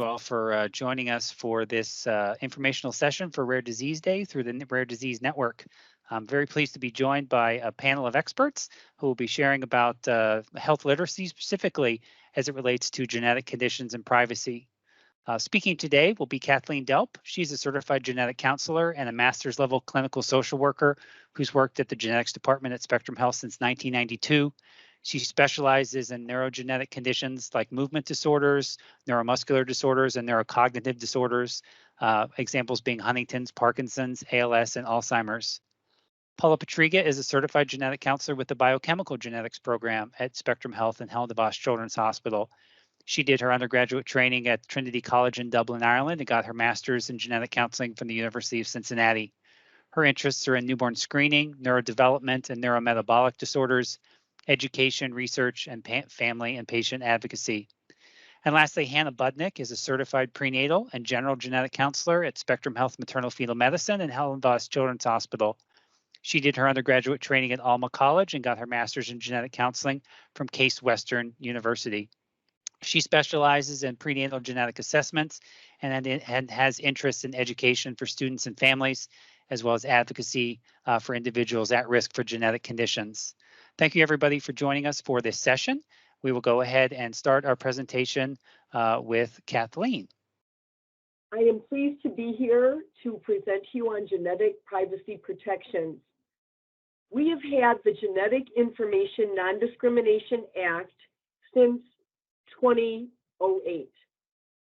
all for joining us for this informational session for Rare Disease Day through the Rare Disease Network. I'm very pleased to be joined by a panel of experts who will be sharing about health literacy specifically as it relates to genetic conditions and privacy. Speaking today will be Kathleen Delp. She's a certified genetic counselor and a master's level clinical social worker who's worked at the genetics department at Spectrum Health since 1992. She specializes in neurogenetic conditions like movement disorders, neuromuscular disorders, and neurocognitive disorders, examples being Huntington's, Parkinson's, ALS, and Alzheimer's. Paula Patriga is a certified genetic counselor with the biochemical genetics program at Spectrum Health and Helen DeVos Children's Hospital. She did her undergraduate training at Trinity College in Dublin, Ireland, and got her master's in genetic counseling from the University of Cincinnati. Her interests are in newborn screening, neurodevelopment and neurometabolic disorders, education, research, and family and patient advocacy. And lastly, Hannah Budnick is a certified prenatal and general genetic counselor at Spectrum Health Maternal Fetal Medicine and Helen DeVos Children's Hospital. She did her undergraduate training at Alma College and got her master's in genetic counseling from Case Western University. She specializes in prenatal genetic assessments and has interests in education for students and families, as well as advocacy for individuals at risk for genetic conditions. Thank you, everybody, for joining us for this session. We will go ahead and start our presentation with Kathleen. I am pleased to be here to present to you on genetic privacy protections. We have had the Genetic Information Non-Discrimination Act since 2008.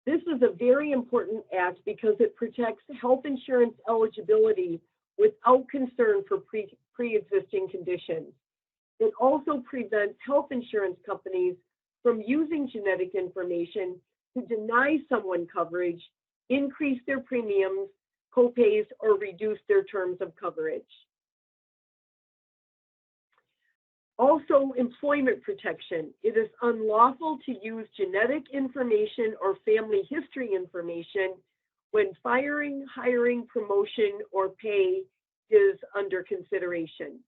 This is a very important act because it protects health insurance eligibility without concern for pre-existing conditions. It also prevents health insurance companies from using genetic information to deny someone coverage, increase their premiums, copays, or reduce their terms of coverage. Also, employment protection. It is unlawful to use genetic information or family history information when firing, hiring, promotion, or pay is under consideration.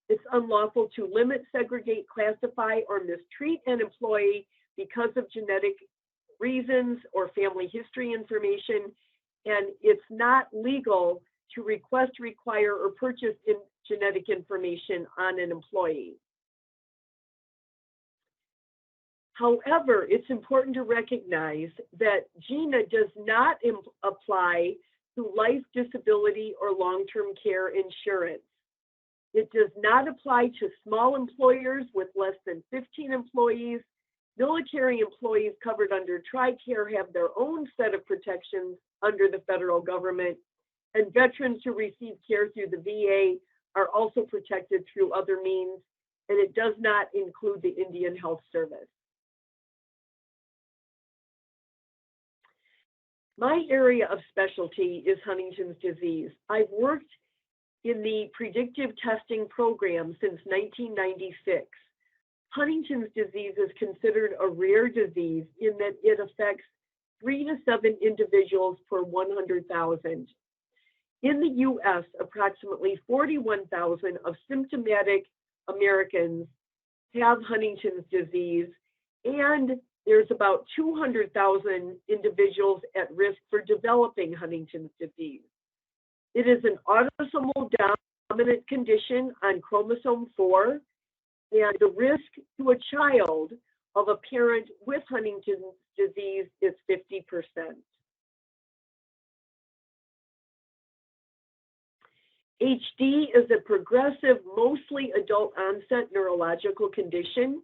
It's unlawful to limit, segregate, classify, or mistreat an employee because of genetic reasons or family history information, and it's not legal to request, require, or purchase genetic information on an employee. However, it's important to recognize that GINA does not apply to life, disability, or long-term care insurance. It does not apply to small employers with less than 15 employees. Military employees covered under TRICARE have their own set of protections under the federal government, and veterans who receive care through the VA are also protected through other means, and it does not include the Indian Health Service. My area of specialty is Huntington's disease. I've worked in the predictive testing program since 1996. Huntington's disease is considered a rare disease in that it affects 3 to 7 individuals per 100,000. In the US, approximately 41,000 of symptomatic Americans have Huntington's disease, and there's about 200,000 individuals at risk for developing Huntington's disease. It is an autosomal dominant condition on chromosome 4, and the risk to a child of a parent with Huntington's disease is 50%. HD is a progressive, mostly adult onset neurological condition.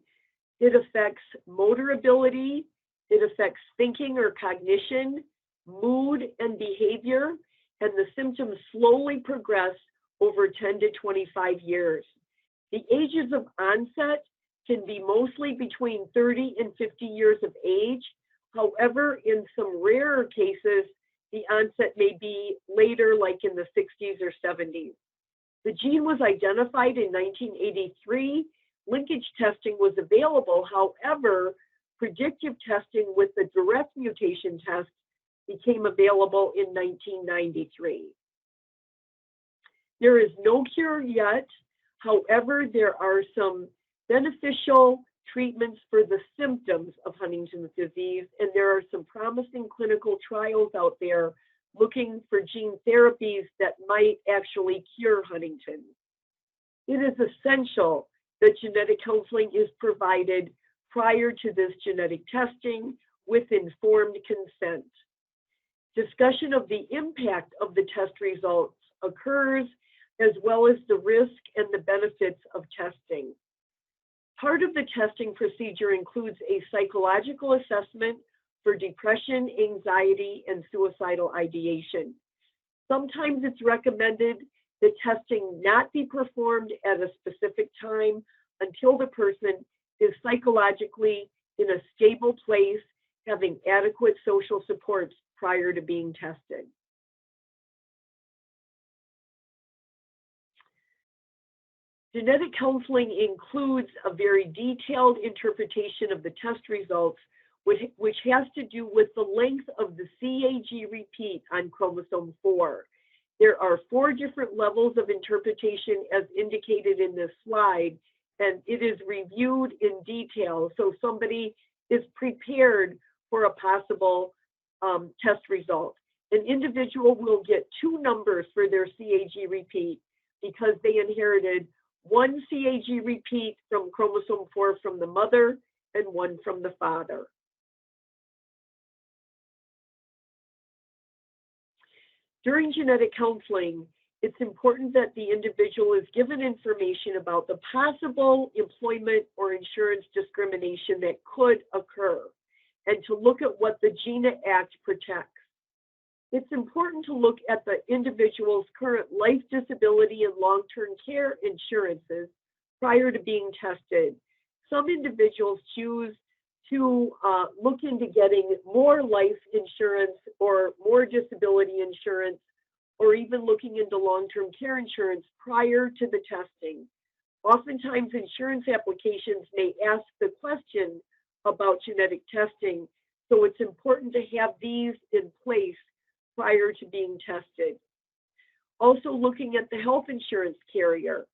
It affects motor ability, it affects thinking or cognition, mood and behavior, and the symptoms slowly progress over 10 to 25 years. The ages of onset can be mostly between 30 and 50 years of age. However, in some rarer cases, the onset may be later, like in the 60s or 70s. The gene was identified in 1983. Linkage testing was available. However, predictive testing with the direct mutation test became available in 1993. There is no cure yet. However, there are some beneficial treatments for the symptoms of Huntington's disease, and there are some promising clinical trials out there looking for gene therapies that might actually cure Huntington's. It is essential that genetic counseling is provided prior to this genetic testing with informed consent. Discussion of the impact of the test results occurs, as well as the risk and the benefits of testing. Part of the testing procedure includes a psychological assessment for depression, anxiety, and suicidal ideation. Sometimes it's recommended that testing not be performed at a specific time until the person is psychologically in a stable place, having adequate social supports prior to being tested. Genetic counseling includes a very detailed interpretation of the test results, which has to do with the length of the CAG repeat on chromosome 4. There are 4 different levels of interpretation as indicated in this slide, and it is reviewed in detail so somebody is prepared for a possible test result. An individual will get 2 numbers for their CAG repeat because they inherited 1 CAG repeat from chromosome 4 from the mother and 1 from the father. During genetic counseling, it's important that the individual is given information about the possible employment or insurance discrimination that could occur, and to look at what the GINA Act protects. It's important to look at the individual's current life, disability, and long-term care insurances prior to being tested. Some individuals choose to look into getting more life insurance or more disability insurance, or even looking into long-term care insurance prior to the testing. Oftentimes, insurance applications may ask the question about genetic testing, so it's important to have these in place prior to being tested. Also, looking at the health insurance carrier.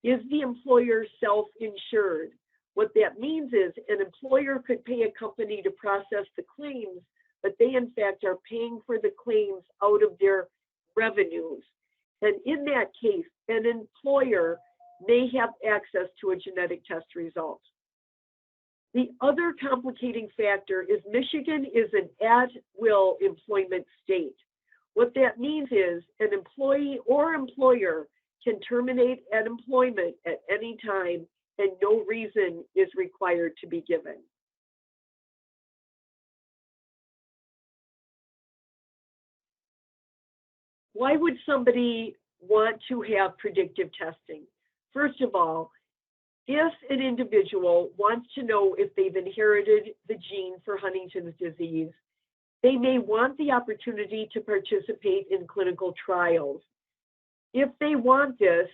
Is the employer self-insured? What that means is an employer could pay a company to process the claims, but they in fact are paying for the claims out of their revenues. And in that case, an employer may have access to a genetic test result. The other complicating factor is Michigan is an at-will employment state. What that means is an employee or employer can terminate an employment at any time, and no reason is required to be given. Why would somebody want to have predictive testing? First of all, if an individual wants to know if they've inherited the gene for Huntington's disease, they may want the opportunity to participate in clinical trials. If they want this,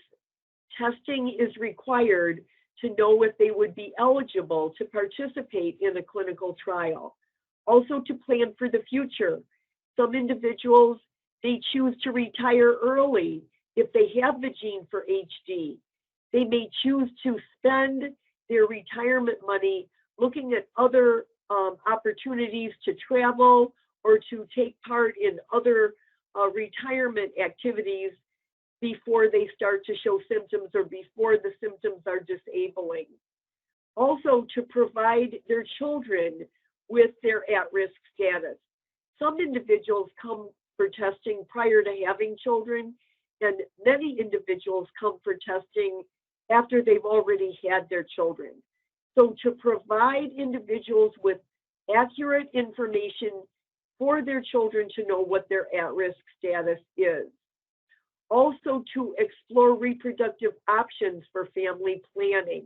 testing is required to know if they would be eligible to participate in a clinical trial. Also, to plan for the future. Some individuals, they choose to retire early if they have the gene for HD. They may choose to spend their retirement money looking at other opportunities to travel or to take part in other retirement activities before they start to show symptoms or before the symptoms are disabling. Also, to provide their children with their at-risk status. Some individuals come for testing prior to having children, and many individuals come for testing after they've already had their children. So to provide individuals with accurate information for their children to know what their at-risk status is. Also to explore reproductive options for family planning.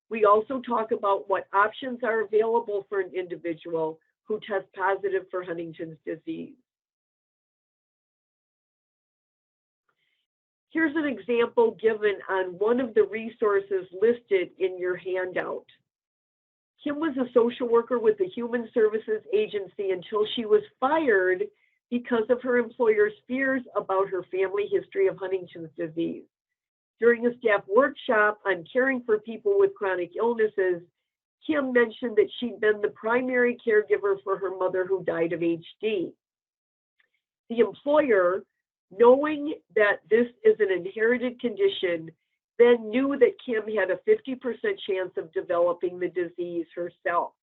We also talk about what options are available for an individual who tests positive for Huntington's disease. Here's an example given on one of the resources listed in your handout. Kim was a social worker with the Human Services Agency until she was fired because of her employer's fears about her family history of Huntington's disease. During a staff workshop on caring for people with chronic illnesses, Kim mentioned that she'd been the primary caregiver for her mother who died of HD. The employer, knowing that this is an inherited condition, then knew that Kim had a 50% chance of developing the disease herself.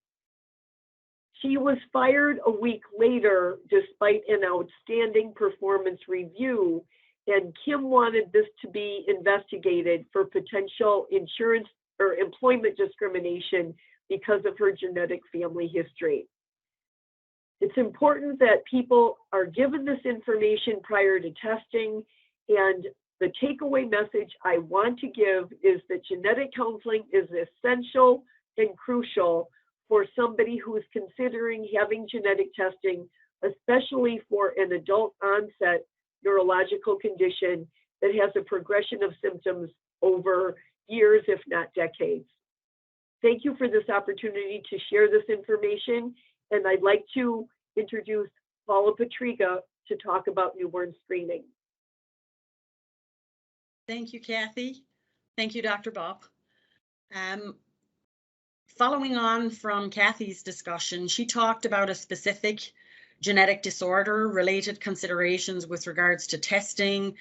She was fired a week later despite an outstanding performance review, and Kim wanted this to be investigated for potential insurance or employment discrimination because of her genetic family history. It's important that people are given this information prior to testing, and the takeaway message I want to give is that genetic counseling is essential and crucial for somebody who is considering having genetic testing, especially for an adult onset neurological condition that has a progression of symptoms over years, if not decades. Thank you for this opportunity to share this information, and I'd like to introduce Paula Patriga to talk about newborn screening. Thank you, Kathy. Thank you, Dr. Bob. Following on from Kathy's discussion, she talked about a specific genetic disorder, related considerations with regards to testing,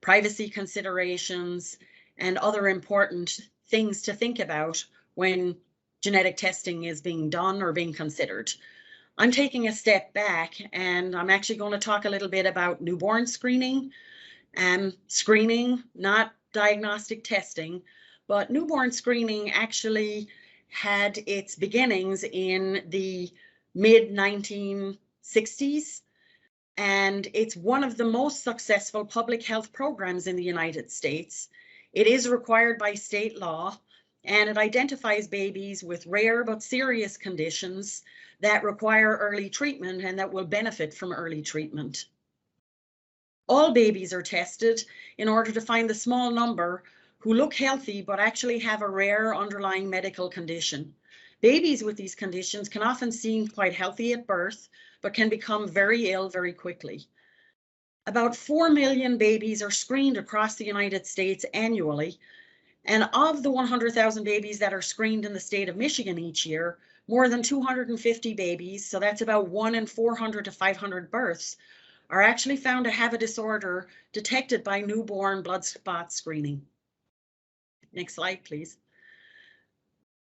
privacy considerations, and other important things to think about when genetic testing is being done or being considered. I'm taking a step back and I'm actually going to talk a little bit about newborn screening. Screening, not diagnostic testing, but newborn screening actually had its beginnings in the mid-1960s, and it's one of the most successful public health programs in the United States. It is required by state law, and it identifies babies with rare but serious conditions that require early treatment and that will benefit from early treatment. All babies are tested in order to find the small number who look healthy but actually have a rare underlying medical condition. Babies with these conditions can often seem quite healthy at birth, but can become very ill very quickly. About 4 million babies are screened across the United States annually, and of the 100,000 babies that are screened in the state of Michigan each year, more than 250 babies, so that's about 1 in 400 to 500 births, are actually found to have a disorder detected by newborn blood spot screening. Next slide, please.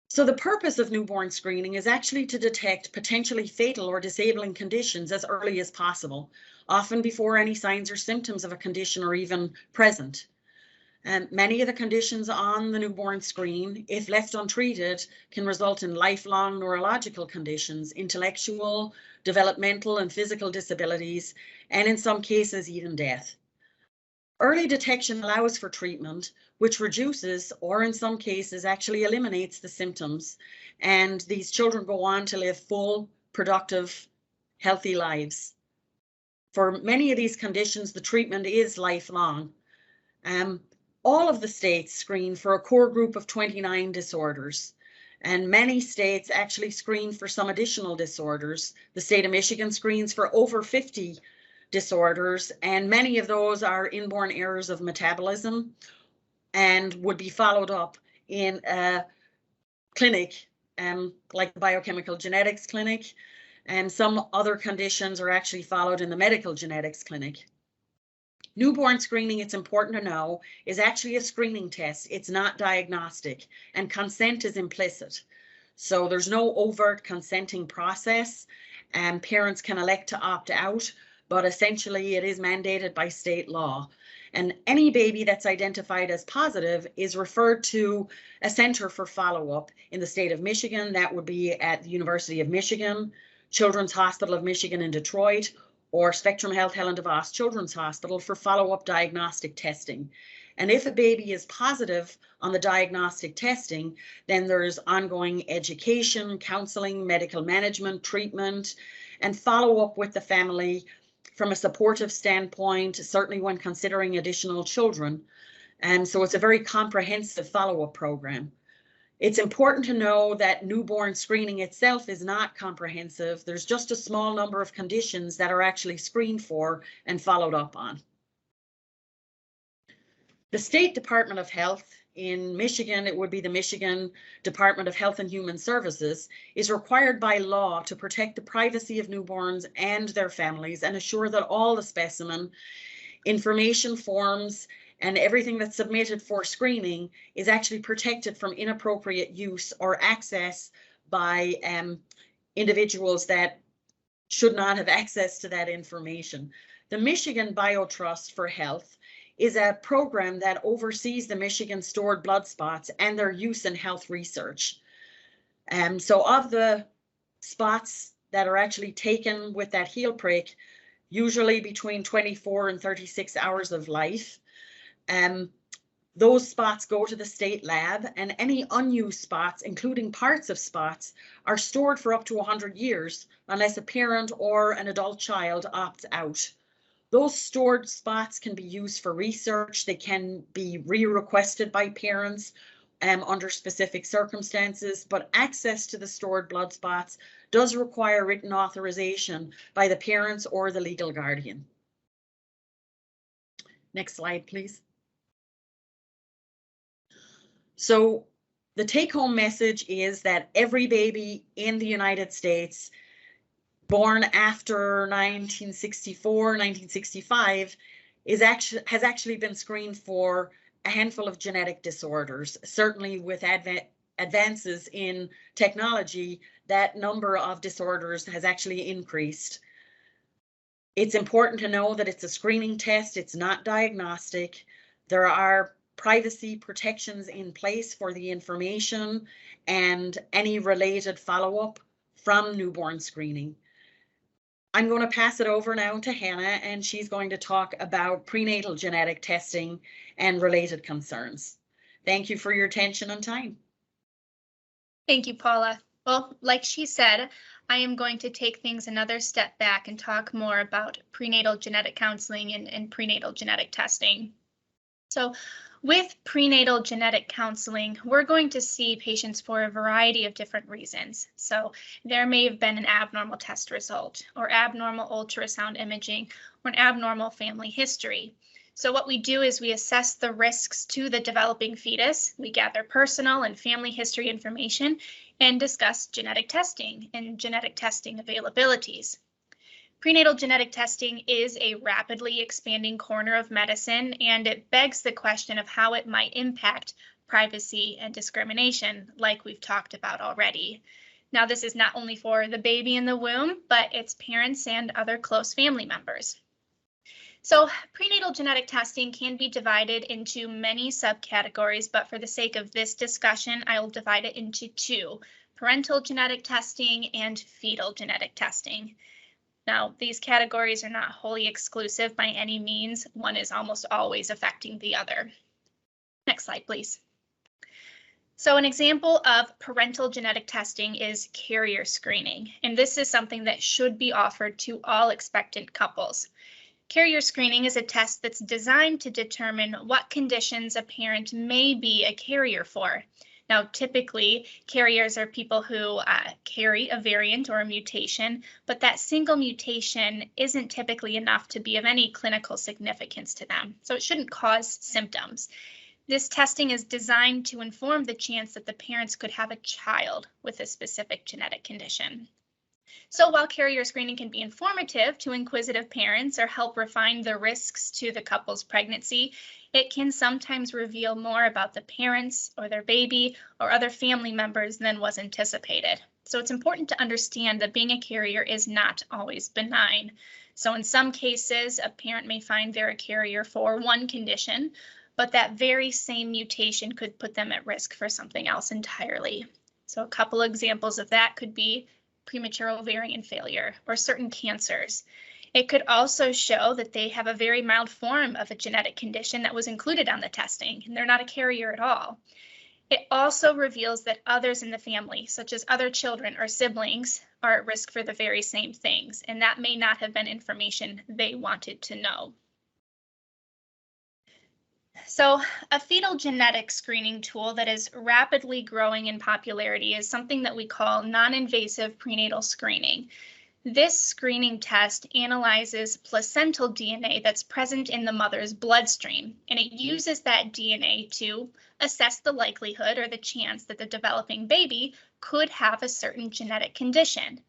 So the purpose of newborn screening is actually to detect potentially fatal or disabling conditions as early as possible, often before any signs or symptoms of a condition are even present. And many of the conditions on the newborn screen, if left untreated, can result in lifelong neurological conditions, intellectual, developmental, and physical disabilities, and in some cases, even death. Early detection allows for treatment, which reduces, or in some cases actually eliminates the symptoms, and these children go on to live full, productive, healthy lives. For many of these conditions, the treatment is lifelong. All of the states screen for a core group of 29 disorders, and many states actually screen for some additional disorders. The state of Michigan screens for over 50 disorders, and many of those are inborn errors of metabolism and would be followed up in a clinic like the biochemical genetics clinic, and some other conditions are actually followed in the medical genetics clinic. Newborn screening, it's important to know, is actually a screening test. It's not diagnostic, and consent is implicit. So there's no overt consenting process, and parents can elect to opt out, but essentially it is mandated by state law. And any baby that's identified as positive is referred to a center for follow-up in the state of Michigan. That would be at the University of Michigan, Children's Hospital of Michigan in Detroit, or Spectrum Health Helen DeVos Children's Hospital for follow-up diagnostic testing. And if a baby is positive on the diagnostic testing, then there's ongoing education, counseling, medical management, treatment, and follow-up with the family from a supportive standpoint, certainly when considering additional children. And so it's a very comprehensive follow-up program. It's important to know that newborn screening itself is not comprehensive. There's just a small number of conditions that are actually screened for and followed up on. The State Department of Health in Michigan, it would be the Michigan Department of Health and Human Services, is required by law to protect the privacy of newborns and their families and assure that all the specimen information forms and everything that's submitted for screening is actually protected from inappropriate use or access by individuals that should not have access to that information. The Michigan BioTrust for Health is a program that oversees the Michigan stored blood spots and their use in health research. So of the spots that are actually taken with that heel prick, usually between 24 and 36 hours of life, those spots go to the state lab, and any unused spots, including parts of spots, are stored for up to 100 years unless a parent or an adult child opts out. Those stored spots can be used for research. They can be re-requested by parents under specific circumstances, but access to the stored blood spots does require written authorization by the parents or the legal guardian. Next slide, please. So the take-home message is that every baby in the United States born after 1964, 1965 has actually been screened for a handful of genetic disorders. Certainly with advances in technology, that number of disorders has actually increased. It's important to know that it's a screening test. It's not diagnostic. There are privacy protections in place for the information and any related follow-up from newborn screening. I'm going to pass it over now to Hannah, and she's going to talk about prenatal genetic testing and related concerns. Thank you for your attention and time. Thank you, Paula. Well, like she said, I am going to take things another step back and talk more about prenatal genetic counseling and prenatal genetic testing. So with prenatal genetic counseling, we're going to see patients for a variety of different reasons. So there may have been an abnormal test result or abnormal ultrasound imaging or an abnormal family history. So what we do is we assess the risks to the developing fetus. We gather personal and family history information and discuss genetic testing and genetic testing availabilities. Prenatal genetic testing is a rapidly expanding corner of medicine, and it begs the question of how it might impact privacy and discrimination, like we've talked about already. Now, this is not only for the baby in the womb, but its parents and other close family members. So prenatal genetic testing can be divided into many subcategories, but for the sake of this discussion, I will divide it into two: parental genetic testing and fetal genetic testing. Now, these categories are not wholly exclusive by any means. One is almost always affecting the other. Next slide, please. So an example of parental genetic testing is carrier screening, and this is something that should be offered to all expectant couples. Carrier screening is a test that's designed to determine what conditions a parent may be a carrier for. Now, typically, carriers are people who carry a variant or a mutation, but that single mutation isn't typically enough to be of any clinical significance to them, so it shouldn't cause symptoms. This testing is designed to inform the chance that the parents could have a child with a specific genetic condition. So while carrier screening can be informative to inquisitive parents or help refine the risks to the couple's pregnancy, it can sometimes reveal more about the parents or their baby or other family members than was anticipated. So it's important to understand that being a carrier is not always benign. So in some cases, a parent may find they're a carrier for one condition, but that very same mutation could put them at risk for something else entirely. So a couple examples of that could be premature ovarian failure or certain cancers. It could also show that they have a very mild form of a genetic condition that was included on the testing, and they're not a carrier at all. It also reveals that others in the family, such as other children or siblings, are at risk for the very same things, and that may not have been information they wanted to know. So a fetal genetic screening tool that is rapidly growing in popularity is something that we call non-invasive prenatal screening. This screening test analyzes placental DNA that's present in the mother's bloodstream, and it uses that DNA to assess the likelihood or the chance that the developing baby could have a certain genetic condition.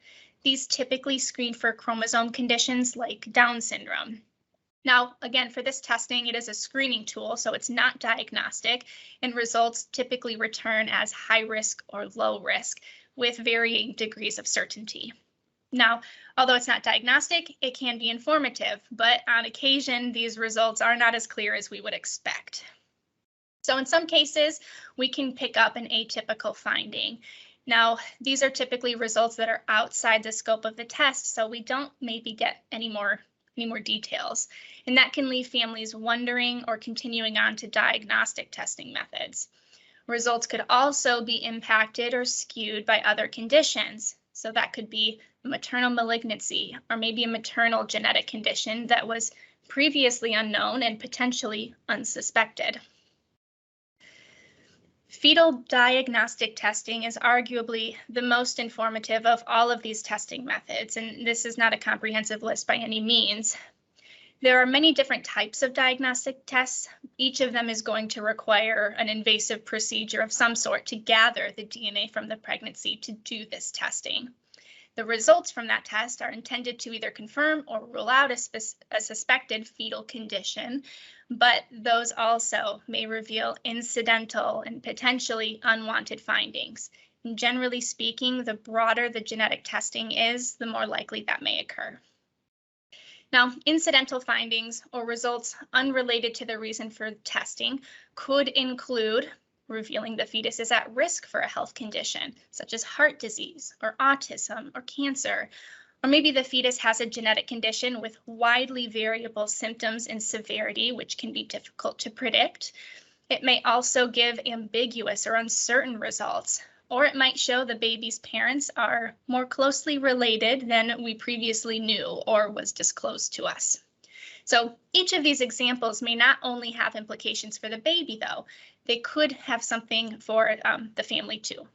These typically screen for chromosome conditions like Down syndrome. Now, again, for this testing, it is a screening tool, so it's not diagnostic, and results typically return as high risk or low risk with varying degrees of certainty. Now, although it's not diagnostic, it can be informative, but on occasion, these results are not as clear as we would expect. So in some cases, we can pick up an atypical finding. Now, these are typically results that are outside the scope of the test, so we don't maybe get any more details. And that can leave families wondering or continuing on to diagnostic testing methods. Results could also be impacted or skewed by other conditions. So that could be maternal malignancy or maybe a maternal genetic condition that was previously unknown and potentially unsuspected. Fetal diagnostic testing is arguably the most informative of all of these testing methods, and this is not a comprehensive list by any means. There are many different types of diagnostic tests. Each of them is going to require an invasive procedure of some sort to gather the DNA from the pregnancy to do this testing. The results from that test are intended to either confirm or rule out a suspected fetal condition, but those also may reveal incidental and potentially unwanted findings. And generally speaking, the broader the genetic testing is, the more likely that may occur. Now, incidental findings or results unrelated to the reason for testing could include revealing the fetus is at risk for a health condition, such as heart disease or autism or cancer, or maybe the fetus has a genetic condition with widely variable symptoms and severity, which can be difficult to predict. It may also give ambiguous or uncertain results, or it might show the baby's parents are more closely related than we previously knew or was disclosed to us. So each of these examples may not only have implications for the baby, though, they could have something for the family too.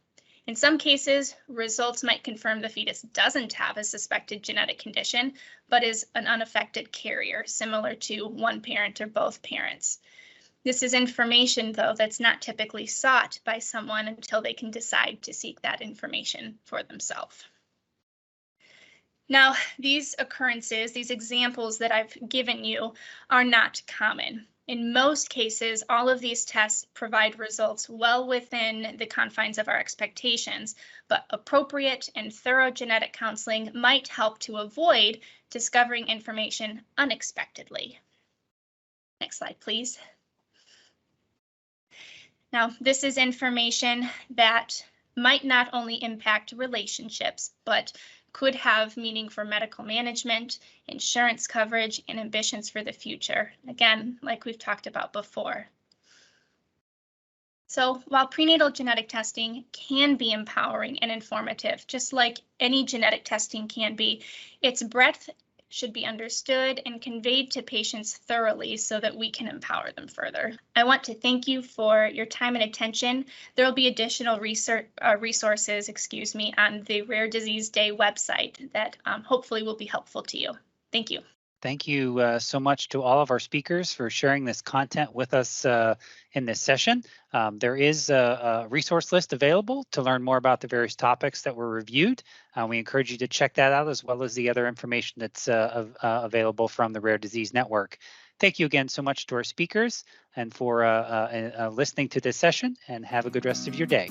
In some cases, results might confirm the fetus doesn't have a suspected genetic condition, but is an unaffected carrier, similar to one parent or both parents. This is information, though, that's not typically sought by someone until they can decide to seek that information for themselves. Now, these occurrences, these examples that I've given you are not common. In most cases, all of these tests provide results well within the confines of our expectations, but appropriate and thorough genetic counseling might help to avoid discovering information unexpectedly. Next slide, please. Now, this is information that might not only impact relationships, but could have meaning for medical management, insurance coverage, and ambitions for the future. Again, like we've talked about before. So while prenatal genetic testing can be empowering and informative, just like any genetic testing can be, its breadth should be understood and conveyed to patients thoroughly so that we can empower them further. I want to thank you for your time and attention. There will be additional resources, on the Rare Disease Day website that hopefully will be helpful to you. Thank you. Thank you so much to all of our speakers for sharing this content with us in this session. There is a resource list available to learn more about the various topics that were reviewed. We encourage you to check that out, as well as the other information that's available from the Rare Disease Network. Thank you again so much to our speakers and for listening to this session, and have a good rest of your day.